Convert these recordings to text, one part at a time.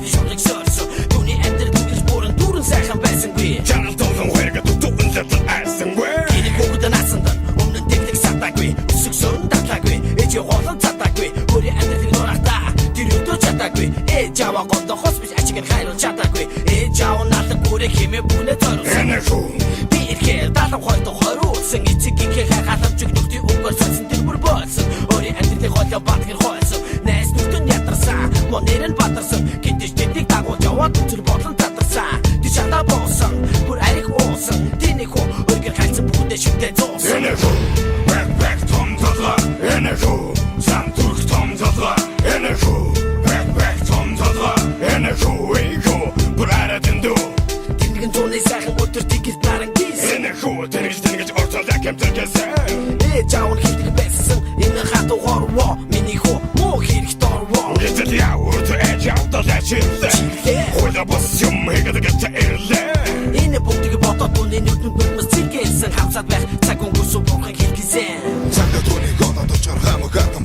шуурыг сорсон түүний амьдрал түгэж бүрэн дүүрэн сайхан байсангүй Channel тулан хоёрыг дутуун лэтэл айсангүй Энийг бүгд насандан өмнө дэглэг сатаагүй өсөг сөрн татлаагүй ээж хоолон цатаагүй өөрийн амьдралыг нурахдаа тэр өдөө чадаагүй ээж аваа гондо хоспис ачиг нь хайрлах чадаагүй ээж аваа наалдаг бүрээ хэмээ бүнэ зориулсан Энэхүү би ихээр далав хойдо хоруулсан эцэг инхээ хааламжиг нүхтий өгөр сонсон тэр бүр болсон өөрийн амьдралыг хоолоо батгэр хойсон найс нүхтэн ядарсан монер нь батарсан гинтэш тэдийг дагуулж яваад үзэл бодлон татарсан тэр шатаа боосон бүр ариг уусан тэний хөө өргөр хайцсан бүдэ шүтээ зоосон Энэхүү Back том тодлоо Энэхүү Сан турх том тодлоо Энэхүү Back том тодлоо Энэхүү Энэхүү Бүр аратэн дүү Тэнгэн зууны сайхан өдөр тигэл наран гис Энэхүү Тэнгэж орцолаа кэмтэргэсэн Ээж аав хийдэг байсан энэ хатуу хорвоо миний хөө муу хэрэг дорвоо Гэтэл явур тэ ээж авдал ачиллээ Хойда бас юм хийгээд гэтэ ирлээ Энэ бүгдийг бодоод түүний нүдэнд нүдмэс цэгэлсэн хамсаад байх цаг өнгөрсөн бурхан хэлгизэн Цагта түүний гонод очор хамаг атан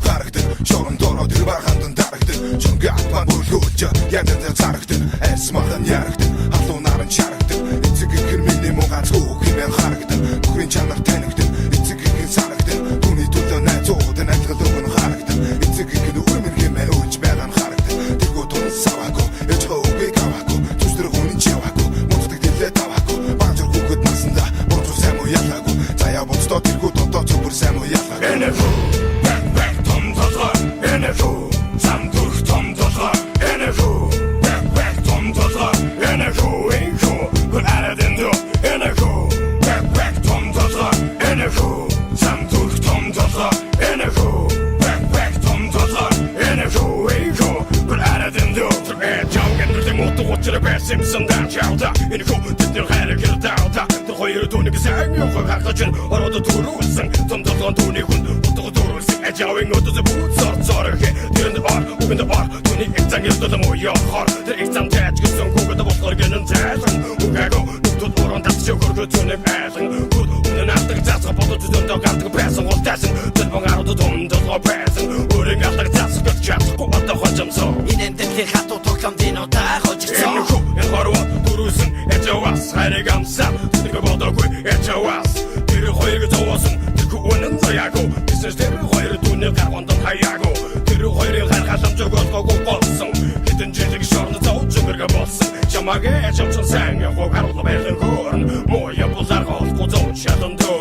харагддаг шорон дороо тэр бархандан дарагддаг чонга апан бүлгүүлж ядэн царагддаг эс махан ярагддаг халуун наран чарагддаг эцэг ихэр миний мугац хөөх хэмээн харагддаг бүхрийн чанар танигдаг эцэг ихэр санагддаг түүний төлөө найзууд найдгал өгөн харагддаг эцэг ихэр үрмэн хэмээн ууж байгаа нь харагддаг тэргүү тун саваагүй ээж хөөгийг аваагүй зүсдэр хүнийн чаваагүй мууддаг дэлээ таваагүй баажар хүүхэд насанда борцоо сайн муу ялаагүй заяа боцтой тэргүү дотоо зүбэр сайн муу ялаагүй Энэхүү Back том тодлоо Энэхүү Сан турх том тодлоо Энэхүү Back том тодлоо Энэхүү Энэхүү Бүр аратэн дүү Энэхүү Back том тодлоо Энэхүү Сан турх том тодлоо Энэхүү Back том тодлоо Энэхүү Энэхүү Бүр аратэн дүү Жаугэн нүртэй моту хочроо байсан дан чауда Энэхүү тэдний хайрыг хэрдаута Тэр хоёр түүнийг сайн явах хагаж ороод түрүүлсэн том толгон түүний хүн утга түрүүлсэн ажаавын өдөөс бүцор зорох тэрэнд ор үгэнд ор түүний эцэг ёстой муу яхаар тэр эцэг тааж гисэн хүүхэд болохоор гэнэн зайлан үгээго нүгтүүд орон татчих хөргөө түүнийг айлан бүгд үнэн алдаг цаасга бодож зөндөө гардаг байсан гол тайсан тэр бангарууд толгой байсан өөрийн алдаг цаасга гэж чадахгүй одоо хожимсоо Энэ дэглэг хатуу тоглоом динуудаа хожигцоо Энэхүү энэ хорвоо түрүүлсэн ажаваас хайрыг амсаа тэр бодоогүй ажаваас тэр хоёрыг зовоосон тэр үнэн заяагүй бизнес тэр хоёр түүний гаргонд хаяагүй тэр хоёрын харахаламж өгөөгүй болсон хэдэн жилиг шорно зовж өнгөргө болсон чамаагээ чамсан сайн явах харуулна байх хөөрн муу явуулаар голгүй зовж шатан дөө